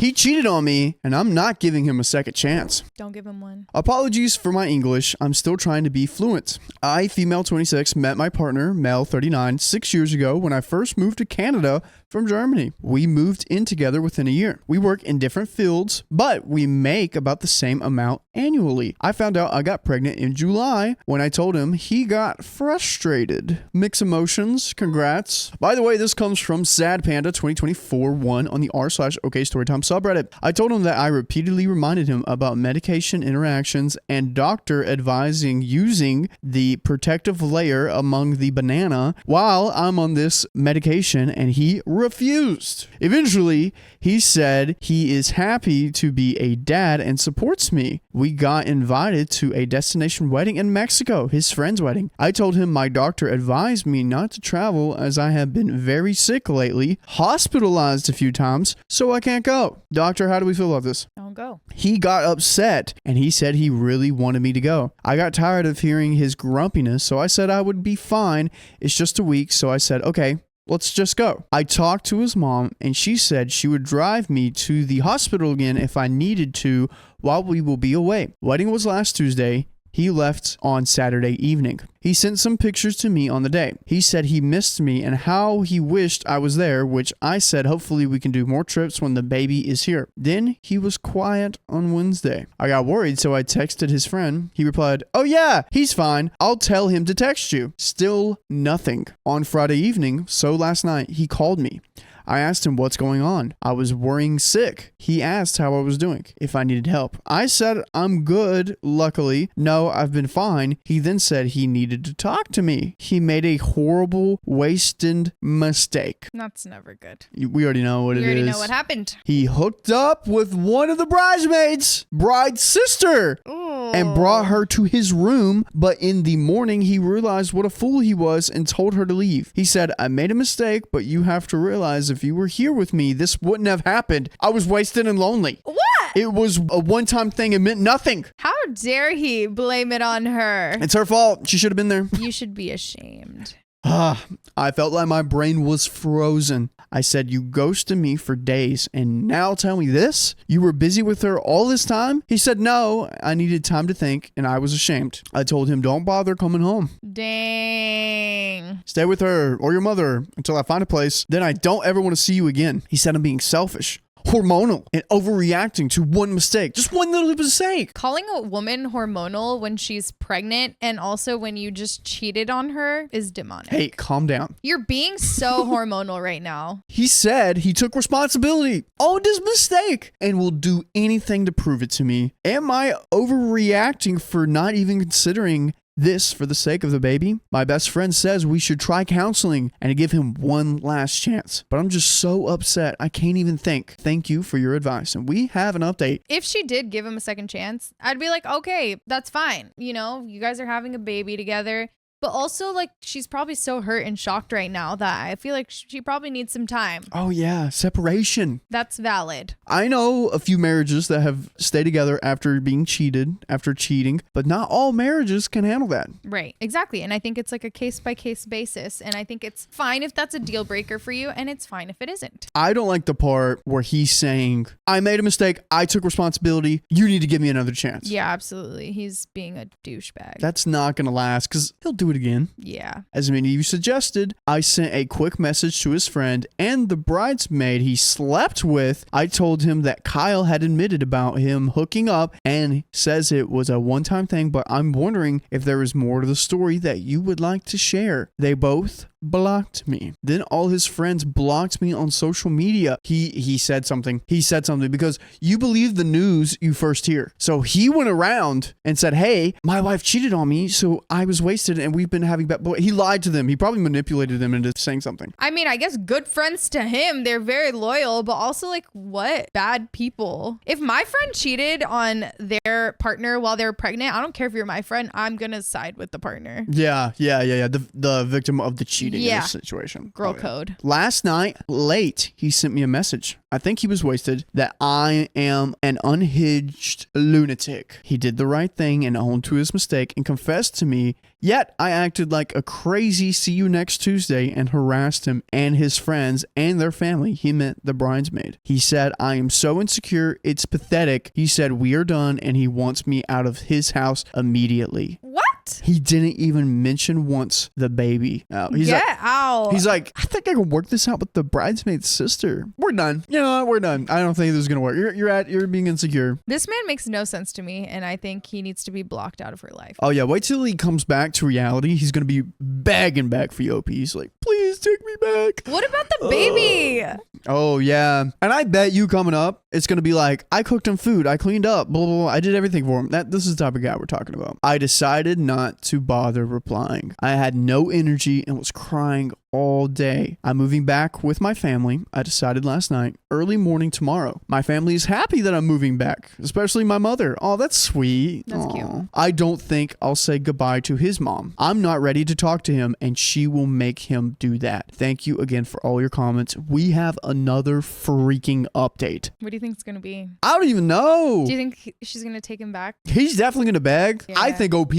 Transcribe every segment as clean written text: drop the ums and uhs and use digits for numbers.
He cheated on me, and I'm not giving him a second chance. Don't give him one. Apologies for my English. I'm still trying to be fluent. I, female 26, met my partner, male 39, 6 years ago when I first moved to Canada from Germany. We moved in together within a year. We work in different fields, but we make about the same amount annually. I found out I got pregnant in July. When I told him, he got frustrated. Mixed emotions. Congrats. By the way, this comes from Sad Panda 2024-1 on the r/OK Storytime subreddit. I told him that I repeatedly reminded him about medication interactions and doctor advising using the protective layer among the banana while I'm on this medication, and he refused. Eventually, he said he is happy to be a dad and supports me. We got invited to a destination wedding in Mexico, his friend's wedding. I told him my doctor advised me not to travel as I have been very sick lately, hospitalized a few times, so I can't go. Doctor, how do we feel about this? Don't go. He got upset and he said he really wanted me to go. I got tired of hearing his grumpiness, so I said I would be fine. It's just a week, so I said, okay, let's just go. I talked to his mom and she said she would drive me to the hospital again if I needed to while we will be away. Wedding was last Tuesday. He left on Saturday evening. He sent some pictures to me on the day. He said he missed me and how he wished I was there, which I said hopefully we can do more trips when the baby is here. Then he was quiet on Wednesday. I got worried, so I texted his friend. He replied, "Oh yeah, he's fine. I'll tell him to text you." Still nothing. On Friday evening, so last night, he called me. I asked him what's going on. I was worrying sick. He asked how I was doing, if I needed help. I said I'm good, luckily. No, I've been fine. He then said he needed to talk to me. He made a horrible, wasted mistake. That's never good. We already know what it is. We already know what happened. He hooked up with one of the bridesmaids, bride's sister. Ooh. And brought her to his room, but in the morning he realized what a fool he was and told her to leave. He said, "I made a mistake, but you have to realize if you were here with me, this wouldn't have happened. I was wasted and lonely." What? It was a one-time thing. It meant nothing. How dare he blame it on her? It's her fault. She should have been there. You should be ashamed. I felt like my brain was frozen. I said, "You ghosted me for days and now tell me this? You were busy with her all this time?" He said, "No, I needed time to think and I was ashamed." I told him, "Don't bother coming home. Dang. Stay with her or your mother until I find a place. Then I don't ever want to see you again." He said I'm being selfish, hormonal, and overreacting to one mistake. Just one little mistake. Calling a woman hormonal when she's pregnant and also when you just cheated on her is demonic. Hey, calm down. You're being so hormonal right now. He said he took responsibility, owned his mistake, and will do anything to prove it to me. Am I overreacting for not even considering this for the sake of the baby? My best friend says we should try counseling and give him one last chance. But I'm just so upset. I can't even think. Thank you for your advice. And we have an update. If she did give him a second chance, I'd be like, okay, that's fine. You know, you guys are having a baby together. But also, like, she's probably so hurt and shocked right now that I feel like she probably needs some time. Oh, yeah. Separation. That's valid. I know a few marriages that have stayed together after being cheated, after cheating, but not all marriages can handle that. Right. Exactly. And I think it's like a case-by-case basis. And I think it's fine if that's a deal breaker for you, and it's fine if it isn't. I don't like the part where he's saying, "I made a mistake. I took responsibility. You need to give me another chance." Yeah, absolutely. He's being a douchebag. That's not going to last because he'll do it again. Yeah. As many of you suggested, I sent a quick message to his friend and the bridesmaid he slept with. I told him that Kyle had admitted about him hooking up and says it was a one-time thing, but I'm wondering if there is more to the story that you would like to share. They both blocked me. Then all his friends blocked me on social media. He said something. He said something because you believe the news you first hear. So he went around and said, "Hey, my wife cheated on me, so I was wasted and we've been having bad." He lied to them. He probably manipulated them into saying something. I mean, I guess good friends to him. They're very loyal, but also like, what bad people. If my friend cheated on their partner while they're pregnant, I don't care if you're my friend. I'm gonna side with the partner. Yeah. The victim of the cheating in this situation. Girl code. Last night, late, he sent me a message. I think he was wasted, that I am an unhinged lunatic. He did the right thing and owned to his mistake and confessed to me Yet I acted like a crazy see you next Tuesday and harassed him and his friends and their family. He meant the bridesmaid. He said, I am so insecure. It's pathetic. He said, we are done and he wants me out of his house immediately. What? He didn't even mention once the baby. Get out. He's like, I think I can work this out with the bridesmaid's sister. We're done. You know what? We're done. I don't think this is going to work. You're being insecure. This man makes no sense to me, and I think he needs to be blocked out of her life. Oh, yeah. Wait till he comes back to reality. He's going to be begging back for you, OP. He's like, please take me back. What about the baby? Oh, yeah. And I bet you coming up, it's going to be like, I cooked him food. I cleaned up. Blah, blah, blah. I did everything for him. This is the type of guy we're talking about. I decided not to bother replying. I had no energy and was crying all day. I'm moving back with my family. I decided last night, early morning tomorrow. My family is happy that I'm moving back, especially my mother. Oh, that's sweet. That's cute. I don't think I'll say goodbye to his mom. I'm not ready to talk to him, and she will make him do that. Thank you again for all your comments. We have another freaking update. What do you think it's going to be? I don't even know. Do you think she's going to take him back? He's definitely going to beg. Yeah. I think OP,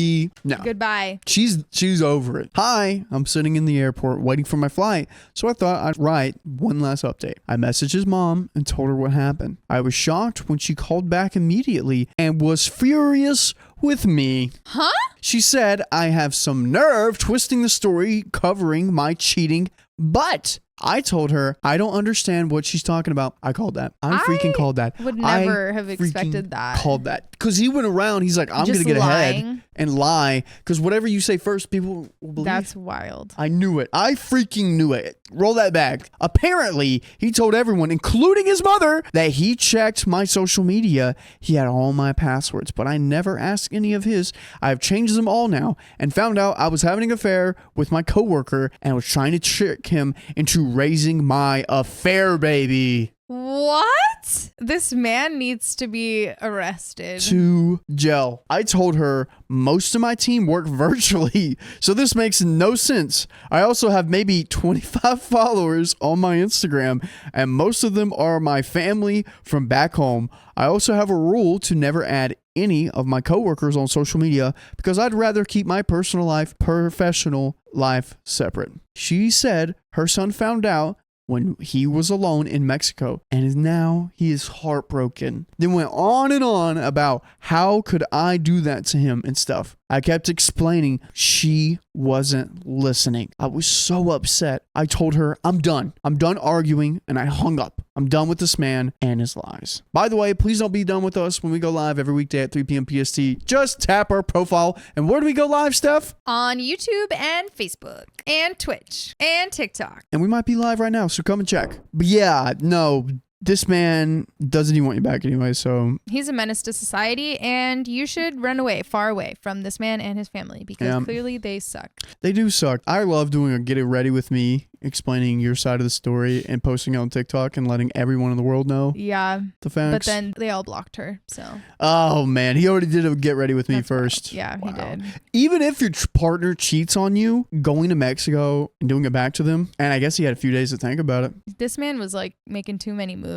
no. Goodbye. She's over it. Hi, I'm sitting in the airport waiting for my flight, so I thought I'd write one last update. I messaged his mom and told her what happened. I was shocked when she called back immediately and was furious with me. Huh? She said I have some nerve twisting the story covering my cheating, but I told her I don't understand what she's talking about. I called that. I freaking called that. Would never have expected that. Called that. Because he went around, he's like, I'm going to get ahead and lie. Because whatever you say first, people will believe. That's wild. I knew it. I freaking knew it. Roll that back. Apparently, he told everyone, including his mother, that he checked my social media. He had all my passwords, but I never asked any of his. I have changed them all now and found out I was having an affair with my coworker and was trying to trick him into raising my affair baby. What? This man needs to be arrested. To jail. I told her most of my team work virtually, so this makes no sense. I also have maybe 25 followers on my Instagram, and most of them are my family from back home. I also have a rule to never add any of my coworkers on social media because I'd rather keep my personal life, professional life separate. She said her son found out when he was alone in Mexico, and now he is heartbroken. Then went on and on about how could I do that to him and stuff. I kept explaining. She wasn't listening. I was so upset. I told her, I'm done. I'm done arguing, and I hung up. I'm done with this man and his lies. By the way, please don't be done with us when we go live every weekday at 3 p.m. PST. Just tap our profile. And where do we go live, Steph? On YouTube and Facebook and Twitch and TikTok. And we might be live right now, so come and check. But yeah, no, this man doesn't even want you back anyway, so. He's a menace to society, and you should run away, far away from this man and his family, because clearly they suck. They do suck. I love doing a Get It Ready With Me, explaining your side of the story and posting it on TikTok and letting everyone in the world know the facts. But then they all blocked her, so. Oh, man. He already did a Get Ready With Me That's first. Wild. Yeah, wow. He did. Even if your partner cheats on you, going to Mexico and doing it back to them, and I guess he had a few days to think about it. This man was like making too many moves.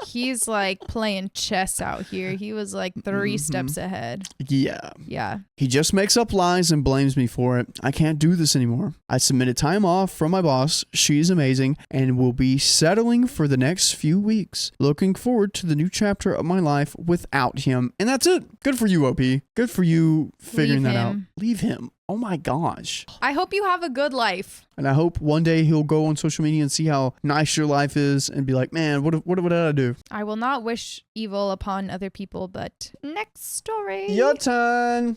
He's like playing chess out here. He was like 3 steps ahead. Yeah. He just makes up lies and blames me for it. I can't do this anymore. I submitted time off from my boss. She's amazing and will be settling for the next few weeks. Looking forward to the new chapter of my life without him. And that's it. Good for you, OP. Good for you figuring that out. Leave him. Oh my gosh. I hope you have a good life. And I hope one day he'll go on social media and see how nice your life is and be like, man, what did I do? I will not wish evil upon other people, but next story. Your turn.